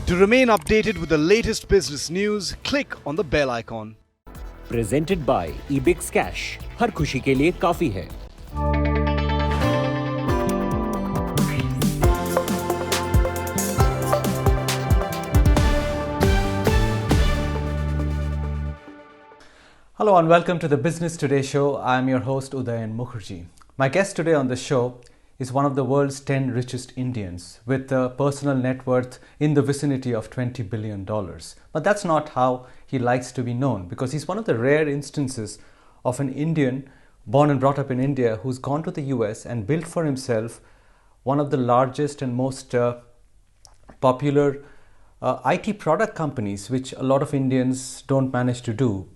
To remain updated with the latest business news, click on the bell icon. Presented by Ebix Cash. हर खुशी के लिए काफी है. Hello and welcome to the Business Today show. I'm your host Udayan Mukherjee. My guest today on the show is one of the world's 10 richest Indians with a personal net worth in the vicinity of $20 billion. But that's not how he likes to be known, because he's one of the rare instances of an Indian born and brought up in India who's gone to the US and built for himself one of the largest and most popular IT product companies, which a lot of Indians don't manage to do.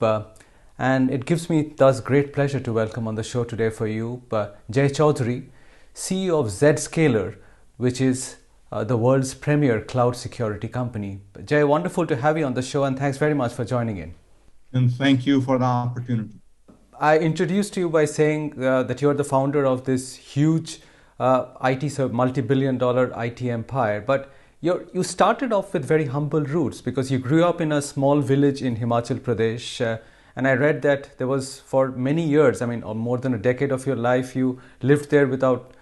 And it gives me thus great pleasure to welcome on the show today for you Jay Chaudhry, CEO of Zscaler, which is the world's premier cloud security company. Jay, wonderful to have you on the show, and thanks very much for joining in. And thank you for the opportunity. I introduced you by saying that you're the founder of this huge multi-billion dollar IT empire, but you started off with very humble roots because you grew up in a small village in Himachal Pradesh. And I read that there was, for many years, more than a decade of your life, you lived there without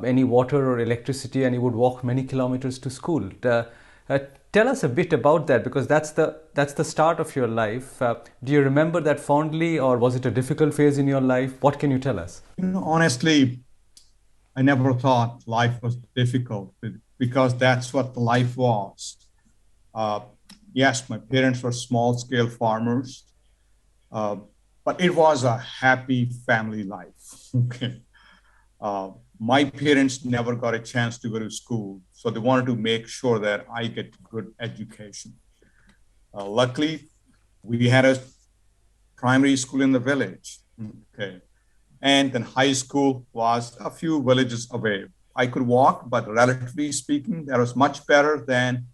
any water or electricity, and you would walk many kilometers to school. Tell us a bit about that, because that's the start of your life. Do you remember that fondly, or was it a difficult phase in your life? What can you tell us? Honestly, I never thought life was difficult, because that's what life was. Yes, my parents were small-scale farmers. But it was a happy family life. Okay. My parents never got a chance to go to school, so they wanted to make sure that I get good education. Luckily, we had a primary school in the village. Okay. And then high school was a few villages away. I could walk, but relatively speaking, that was much better than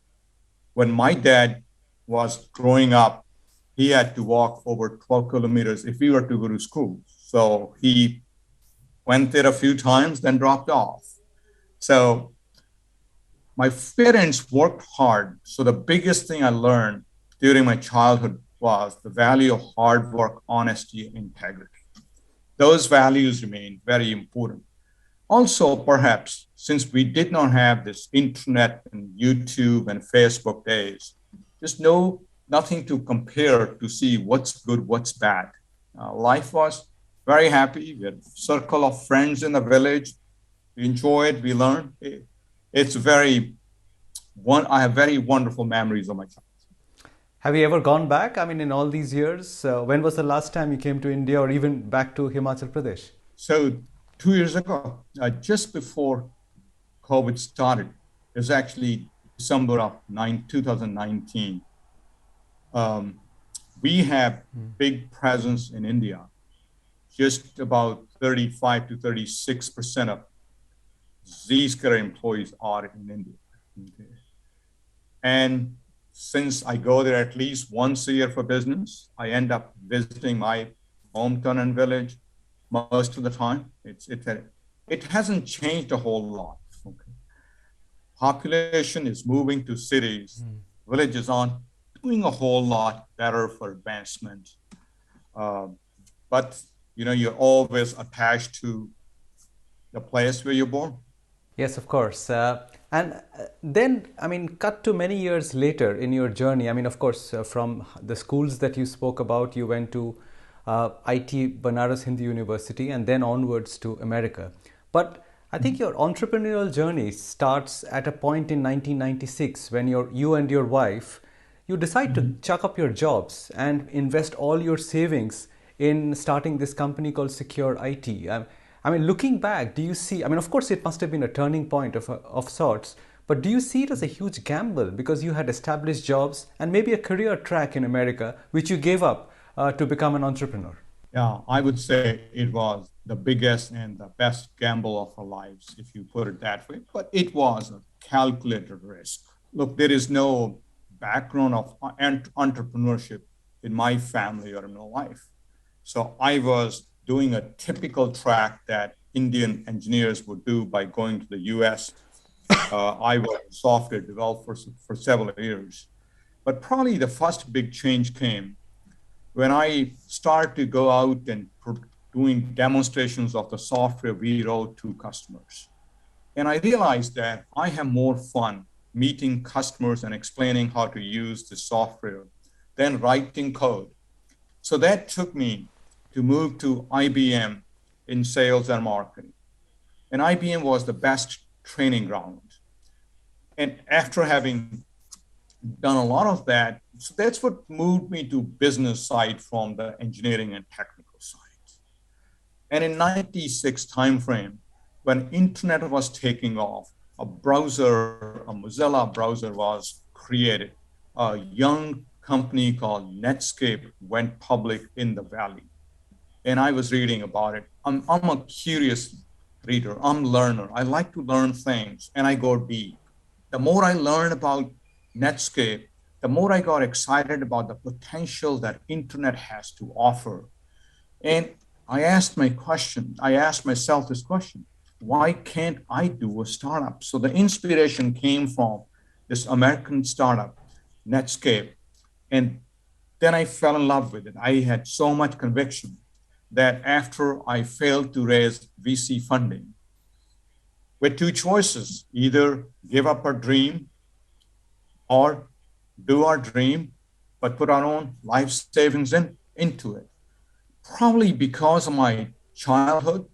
when my dad was growing up. He had to walk over 12 kilometers if we were to go to school. So he went there a few times, then dropped off. So my parents worked hard. So the biggest thing I learned during my childhood was the value of hard work, honesty, and integrity. Those values remain very important. Also, perhaps, since we did not have this internet and YouTube and Facebook days, just nothing to compare to see what's good, what's bad. Life was very happy. We had a circle of friends in the village. We enjoyed, we learned. I have very wonderful memories of my childhood. Have you ever gone back? In all these years, when was the last time you came to India, or even back to Himachal Pradesh? So 2 years ago, just before COVID started, it was actually December of 2019. We have big presence in India. Just about 35 to 36% of Zscaler employees are in India. Okay. And since I go there at least once a year for business, I end up visiting my hometown and village most of the time. It hasn't changed a whole lot. Okay. Population is moving to cities. Villages aren't doing a whole lot better for advancement. But, you're always attached to the place where you're born. Yes, of course. And then, cut to many years later in your journey. Of course, from the schools that you spoke about, you went to IT Banaras Hindu University and then onwards to America. But I think your entrepreneurial journey starts at a point in 1996 when you and your wife, you decide to chuck up your jobs and invest all your savings in starting this company called Secure IT. Looking back, do you see, of course it must have been a turning point of sorts, but do you see it as a huge gamble because you had established jobs and maybe a career track in America, which you gave up to become an entrepreneur? Yeah, I would say it was the biggest and the best gamble of our lives, if you put it that way. But it was a calculated risk. Look, there is no background of entrepreneurship in my family or in my life. So I was doing a typical track that Indian engineers would do by going to the US, I was a software developer for several years. But probably the first big change came when I started to go out and doing demonstrations of the software we wrote to customers. And I realized that I have more fun meeting customers and explaining how to use the software than writing code. So that took me to move to IBM in sales and marketing. And IBM was the best training ground. And after having done a lot of that, so that's what moved me to business side from the engineering and technical side. And in 96 timeframe, when internet was taking off, a Mozilla browser was created. A young company called Netscape went public in the Valley. And I was reading about it. I'm a curious reader. I'm a learner. I like to learn things and I go deep. The more I learned about Netscape, the more I got excited about the potential that internet has to offer. And I asked myself this question, why can't I do a startup? So the inspiration came from this American startup, Netscape. And then I fell in love with it. I had so much conviction that after I failed to raise VC funding, with two choices, either give up our dream or do our dream, but put our own life savings into it. Probably because of my childhood,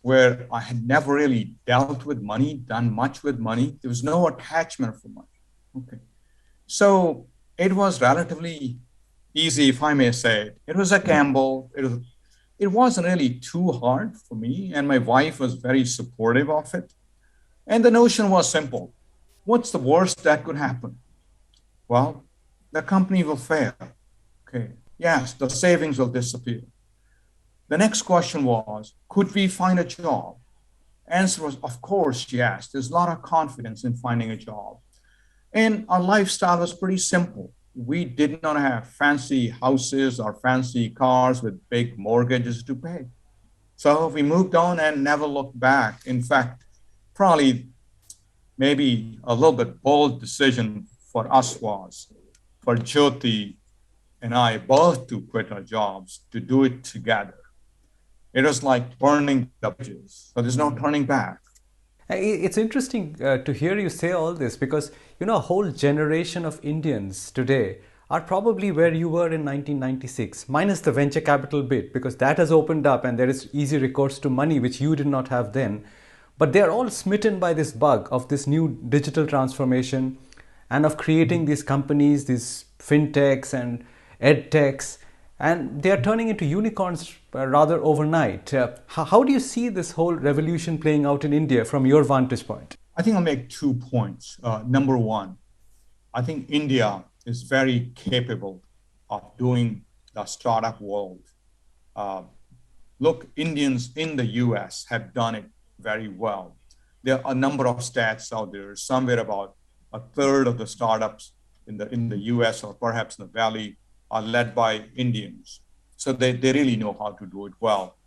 where I had never really dealt with money, done much with money. There was no attachment for money. Okay. So it was relatively easy, if I may say. It was a gamble. It wasn't really too hard for me, and my wife was very supportive of it. And the notion was simple. What's the worst that could happen? Well, the company will fail. Okay. Yes, the savings will disappear. The next question was, could we find a job? Answer was, of course, yes. There's a lot of confidence in finding a job. And our lifestyle was pretty simple. We did not have fancy houses or fancy cars with big mortgages to pay. So we moved on and never looked back. In fact, probably maybe a little bit bold decision for us was for Jyoti and I both to quit our jobs to do it together. It was like burning the bridges. So there's no turning back. It's interesting to hear you say all this because, a whole generation of Indians today are probably where you were in 1996, minus the venture capital bit, because that has opened up and there is easy recourse to money, which you did not have then. But they're all smitten by this bug of this new digital transformation and of creating these companies, these fintechs and edtechs, and they are turning into unicorns rather overnight. How do you see this whole revolution playing out in India from your vantage point? I think I'll make 2 points. Number one, I think India is very capable of doing the startup world. Look, Indians in the US have done it very well. There are a number of stats out there, somewhere about a third of the startups in the US or perhaps in the Valley are led by Indians. So they really know how to do it well.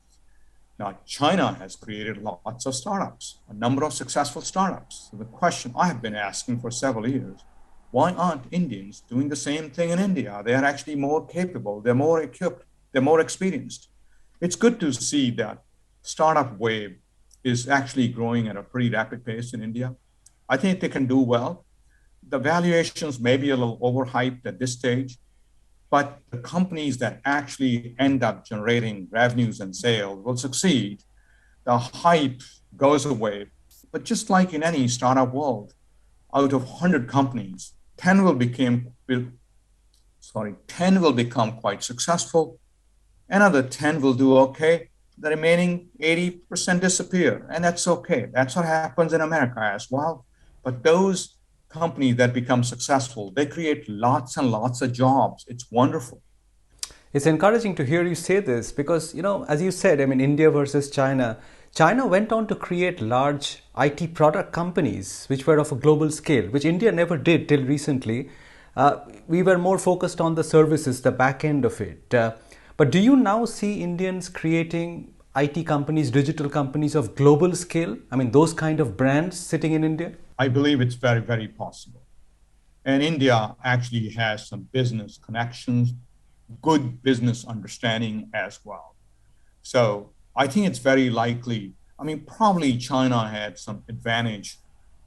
Now, China has created lots of startups, a number of successful startups. So the question I have been asking for several years, why aren't Indians doing the same thing in India? They are actually more capable, they're more equipped, they're more experienced. It's good to see that startup wave is actually growing at a pretty rapid pace in India. I think they can do well. The valuations may be a little overhyped at this stage, but the companies that actually end up generating revenues and sales will succeed. The hype goes away. But just like in any startup world, out of 100 companies, 10 will become quite successful. Another 10 will do okay. The remaining 80% disappear. And that's okay. That's what happens in America as well. But those companies that become successful, they create lots and lots of jobs. It's wonderful. It's encouraging to hear you say this because, as you said, India versus China. China went on to create large IT product companies which were of a global scale, which India never did till recently. We were more focused on the services, the back end of it. But do you now see Indians creating IT companies, digital companies of global scale? Those kind of brands sitting in India? I believe it's very, very possible. And India actually has some business connections, good business understanding as well. So I think it's very likely. I mean, probably China had some advantage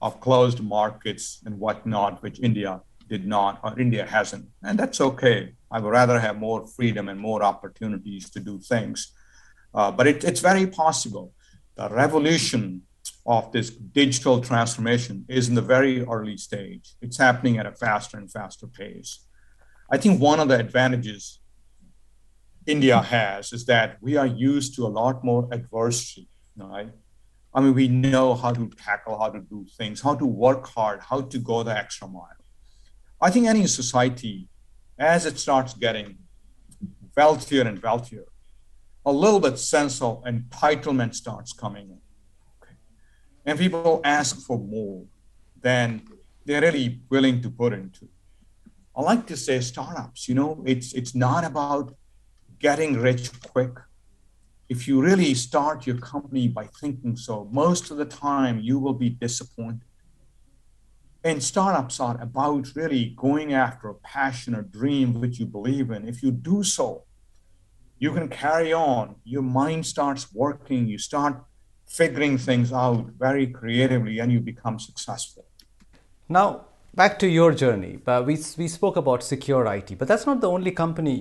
of closed markets and whatnot, which India did not, or India hasn't. And that's okay. I would rather have more freedom and more opportunities to do things. But it's very possible. The revolution of this digital transformation is in the very early stage. It's happening at a faster and faster pace. I think one of the advantages India has is that we are used to a lot more adversity, right? I mean, we know how to tackle, how to do things, how to work hard, how to go the extra mile. I think any society, as it starts getting wealthier and wealthier, a little bit sense of entitlement starts coming in. Okay. And people ask for more than they're really willing to put into. I like to say startups, it's not about getting rich quick. If you really start your company by thinking so, most of the time you will be disappointed. And startups are about really going after a passion or dream which you believe in. If you do so, you can carry on. Your mind starts working. You start figuring things out very creatively and you become successful. Now, back to your journey. We spoke about Secure IT, but that's not the only company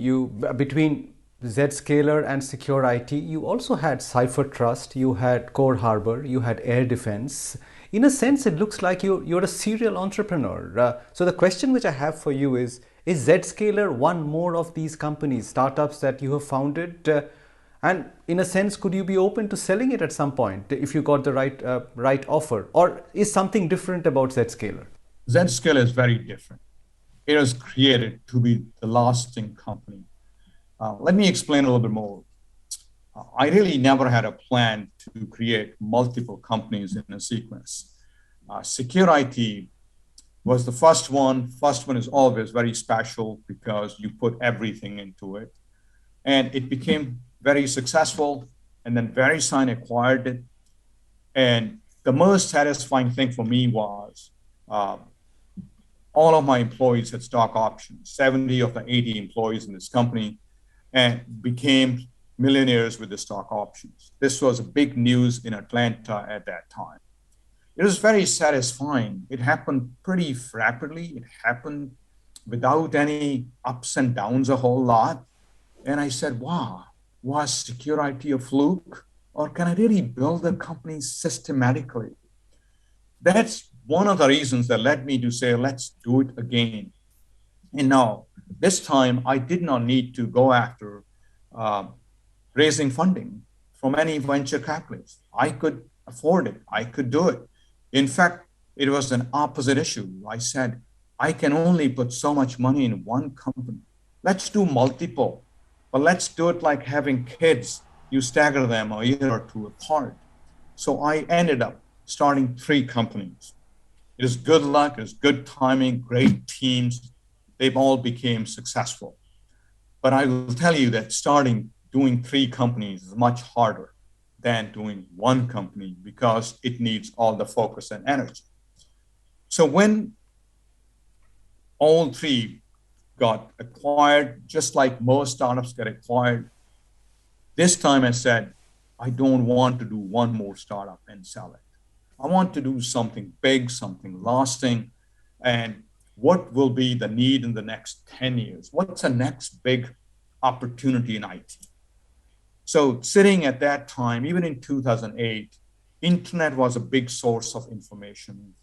between Zscaler and Secure IT, you also had Cypher Trust, you had Core Harbor, you had Air Defense. In a sense, it looks like you're a serial entrepreneur. So the question which I have for you is Zscaler one more of these companies, startups that you have founded? And in a sense, could you be open to selling it at some point if you got the right offer? Or is something different about Zscaler? Zscaler is very different. It was created to be the lasting company. Let me explain a little bit more. I really never had a plan to create multiple companies in a sequence. Secure IT was the first one. First one is always very special because you put everything into it. And it became very successful. And then VeriSign acquired it. And the most satisfying thing for me was all of my employees had stock options, 70 of the 80 employees in this company, and became millionaires with the stock options. This was a big news in Atlanta at that time. It was very satisfying. It happened pretty rapidly. It happened without any ups and downs a whole lot. And I said, wow, was Secure IT a fluke? Or can I really build a company systematically? That's one of the reasons that led me to say, let's do it again. And now, this time, I did not need to go after raising funding from any venture capitalist. I could afford it. I could do it. In fact, it was an opposite issue. I said, I can only put so much money in one company. Let's do multiple, but let's do it like having kids. You stagger them a year or two apart. So I ended up starting 3 companies. It is good luck, it is good timing, great teams. They've all became successful. But I will tell you that doing 3 companies is much harder than doing one company because it needs all the focus and energy. So when all 3 got acquired, just like most startups get acquired, this time I said, I don't want to do one more startup and sell it. I want to do something big, something lasting, and what will be the need in the next 10 years? What's the next big opportunity in IT? So sitting at that time, even in 2008, internet was a big source of information.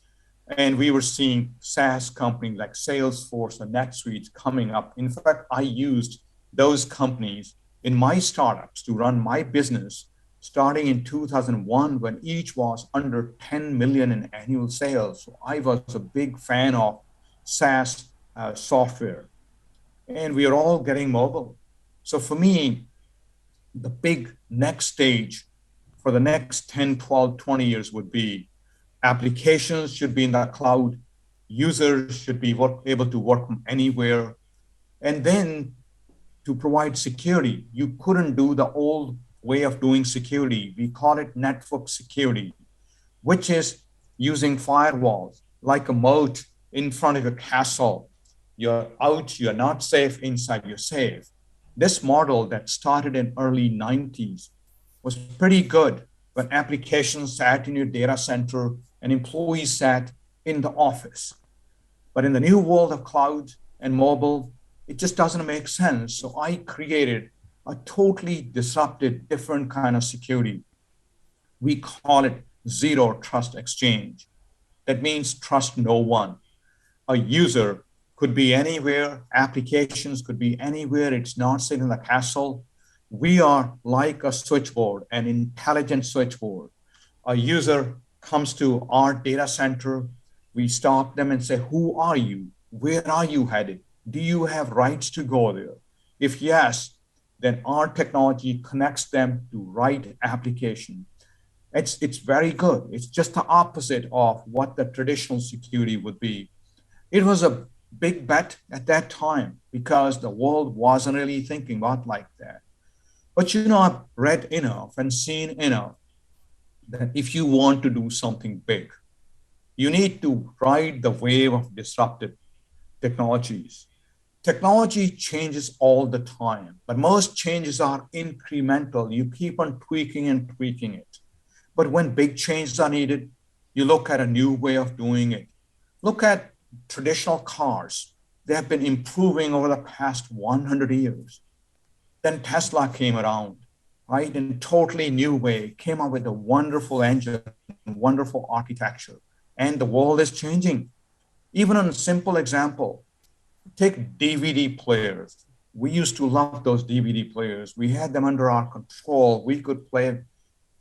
And we were seeing SaaS companies like Salesforce and NetSuite coming up. In fact, I used those companies in my startups to run my business starting in 2001 when each was under 10 million in annual sales. So I was a big fan of SaaS software. And we are all getting mobile. So for me, the big next stage for the next 10, 12, 20 years would be applications should be in the cloud, users should be able to work from anywhere. And then to provide security, you couldn't do the old way of doing security. We call it network security, which is using firewalls like a moat in front of a castle. You're out, you're not safe, inside you're safe. This model that started in early 90s was pretty good when applications sat in your data center and employees sat in the office. But in the new world of cloud and mobile, it just doesn't make sense. So I created a totally disrupted, different kind of security. We call it zero trust exchange. That means trust no one. A user could be anywhere, applications could be anywhere, it's not sitting in the castle. We are like a switchboard, an intelligent switchboard. A user comes to our data center, we stop them and say, who are you? Where are you headed? Do you have rights to go there? If yes, then our technology connects them to right application. It's very good. It's just the opposite of what the traditional security would be. It was a big bet at that time because the world wasn't really thinking about like that. But I've read enough and seen enough that if you want to do something big, you need to ride the wave of disruptive technologies. Technology changes all the time, but most changes are incremental. You keep on tweaking and tweaking it. But when big changes are needed, you look at a new way of doing it. Look at traditional cars. They have been improving over the past 100 years. Then Tesla came around, right, in a totally new way, came up with a wonderful engine, wonderful architecture, and the world is changing. Even on a simple example, take DVD players. We used to love those DVD players. We had them under our control. We could play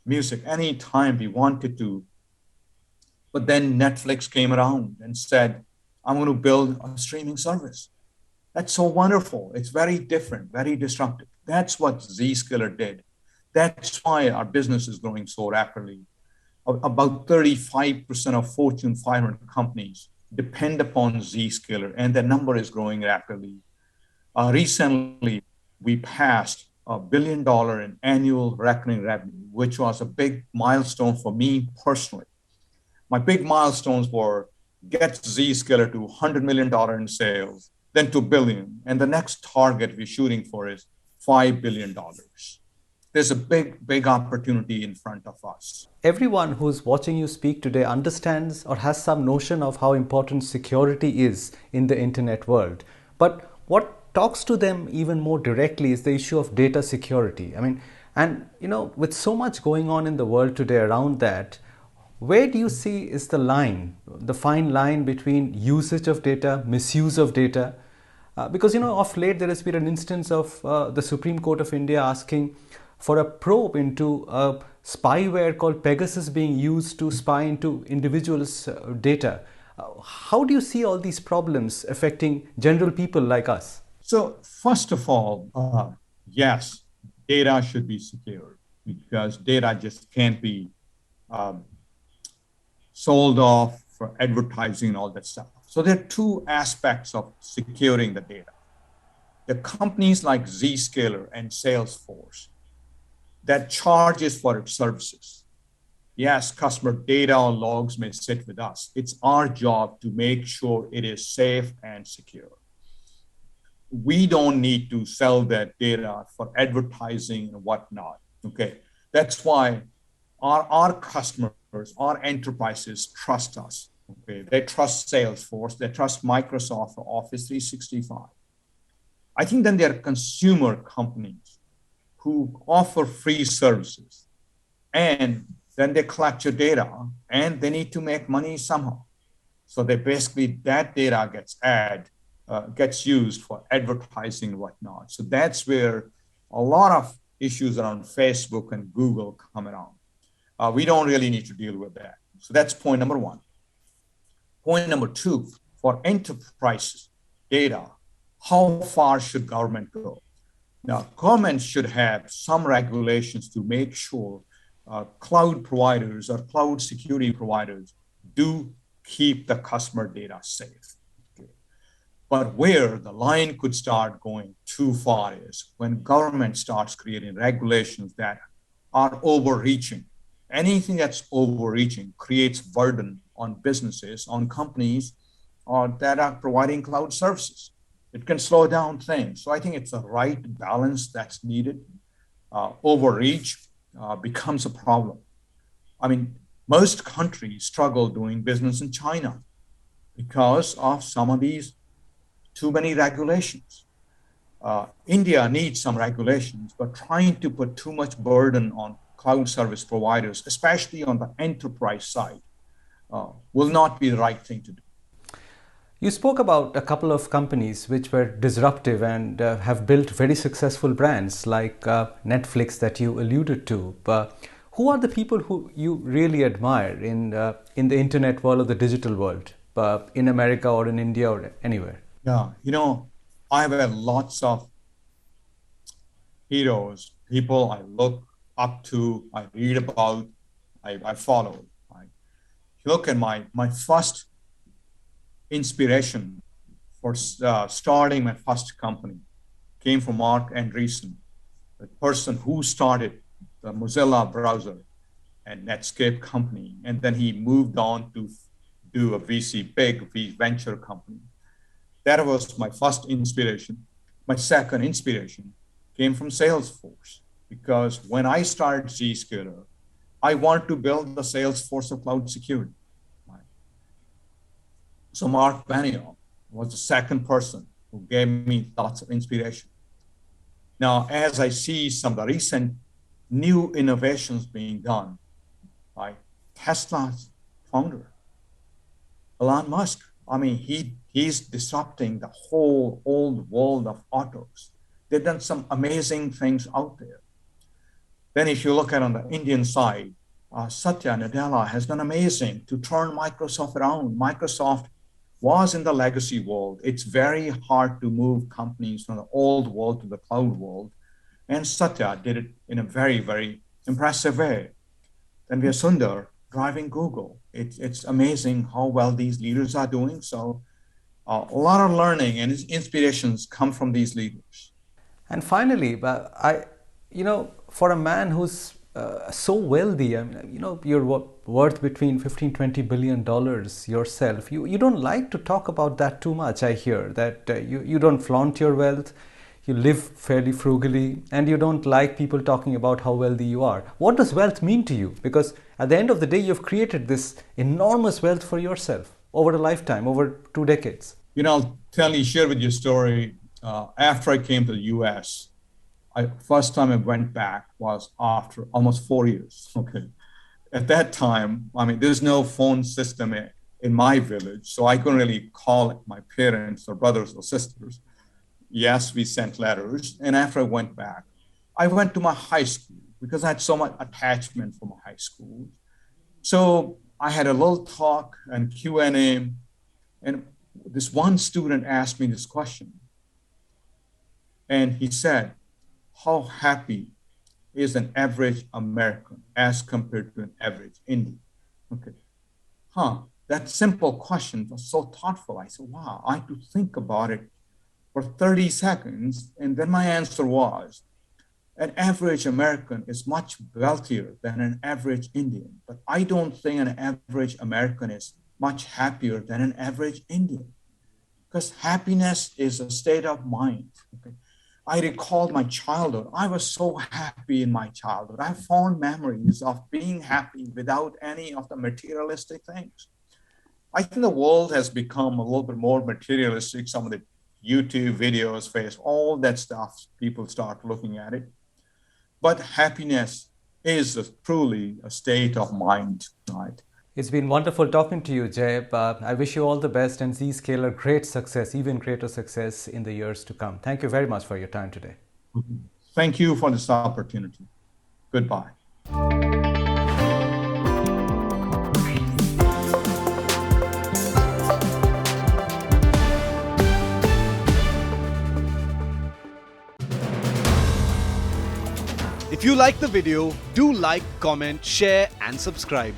music anytime we wanted to. But then Netflix came around and said, I'm going to build a streaming service. That's so wonderful. It's very different, very disruptive. That's what Zscaler did. That's why our business is growing so rapidly. About 35% of Fortune 500 companies depend upon Zscaler, and the number is growing rapidly. Recently, we passed $1 billion in annual recurring revenue, which was a big milestone for me personally. My big milestones were get Zscaler to $100 million in sales, then to billion, and the next target we're shooting for is $5 billion. There's a big opportunity in front of us. Everyone who's watching you speak today understands or has some notion of how important security is in the internet world. But what talks to them even more directly is the issue of data security. With so much going on in the world today around that, where do you see is the fine line between usage of data, misuse of data? Because of late there has been an instance of the Supreme Court of India asking for a probe into spyware called Pegasus being used to spy into individuals' data. How do you see all these problems affecting general people like us? So first of all, yes, data should be secured because data just can't be sold off for advertising and all that stuff. So there are two aspects of securing the data. The companies like Zscaler and Salesforce that charges for its services. Yes, customer data or logs may sit with us. It's our job to make sure it is safe and secure. We don't need to sell that data for advertising and whatnot. Okay, that's why our customers, our enterprises trust us. Okay, they trust Salesforce, they trust Microsoft for Office 365. I think then there are consumer companies who offer free services, and then they collect your data, and they need to make money somehow. So they basically that data gets used for advertising and whatnot. So that's where a lot of issues around Facebook and Google come around. We don't really need to deal with that. So that's point number one. Point number two, for enterprise data, how far should government go? Now, government should have some regulations to make sure cloud providers or cloud security providers do keep the customer data safe. Okay. But where the line could start going too far is when government starts creating regulations that are overreaching. Anything that's overreaching creates burden on businesses, on companies that are providing cloud services. It can slow down things. So I think it's the right balance that's needed. Overreach becomes a problem. I mean, most countries struggle doing business in China because of some of these too many regulations. India needs some regulations, but trying to put too much burden on cloud service providers, especially on the enterprise side, will not be the right thing to do. You spoke about a couple of companies which were disruptive and have built very successful brands like Netflix that you alluded to. Who are the people who you really admire in the internet world or the digital world, in America or in India or anywhere? Yeah, I have had lots of heroes, people I look up to, I read about, I follow. Look at my first inspiration for starting my first company came from Mark Andreessen, the person who started the Mozilla browser and Netscape company. And then he moved on to do a big venture company. That was my first inspiration. My second inspiration came from Salesforce, because when I started Zscaler, I wanted to build the Salesforce of cloud security. So Mark Benioff was the second person who gave me lots of inspiration. Now, as I see some of the recent new innovations being done by Tesla's founder, Elon Musk, I mean, he's disrupting the whole old world of autos. They've done some amazing things out there. Then if you look at on the Indian side, Satya Nadella has done amazing to turn Microsoft around. Microsoft was in the legacy world. It's very hard to move companies from the old world to the cloud world. And Satya did it in a very, very impressive way. Then we have Sundar driving Google. It's amazing how well these leaders are doing. So a lot of learning and inspirations come from these leaders. And finally, for a man who's so wealthy, I mean, you're worth between $15-20 billion yourself. You don't like to talk about that too much. I hear that you don't flaunt your wealth, you live fairly frugally, and you don't like people talking about how wealthy you are. What does wealth mean to you? Because at the end of the day, you've created this enormous wealth for yourself over a lifetime, over 2 decades. I'll share with you a story. After I came to the US, first time I went back was after almost 4 years. Okay. At that time, I mean, there's no phone system in my village, so I couldn't really call my parents or brothers or sisters. Yes, we sent letters. And after I went back, I went to my high school because I had so much attachment for my high school. So I had a little talk and Q&A, and this one student asked me this question. And he said, how happy is an average American as compared to an average Indian? Okay. That simple question was so thoughtful. I said, wow, I had to think about it for 30 seconds. And then my answer was, an average American is much wealthier than an average Indian, but I don't think an average American is much happier than an average Indian, because happiness is a state of mind. Okay? I recalled my childhood. I was so happy in my childhood. I have fond memories of being happy without any of the materialistic things. I think the world has become a little bit more materialistic. Some of the YouTube videos, Facebook, all that stuff, people start looking at it. But happiness is truly a state of mind, right? It's been wonderful talking to you, Jay. I wish you all the best and Zscaler great success, even greater success in the years to come. Thank you very much for your time today. Thank you for this opportunity. Goodbye. If you like the video, do like, comment, share and subscribe.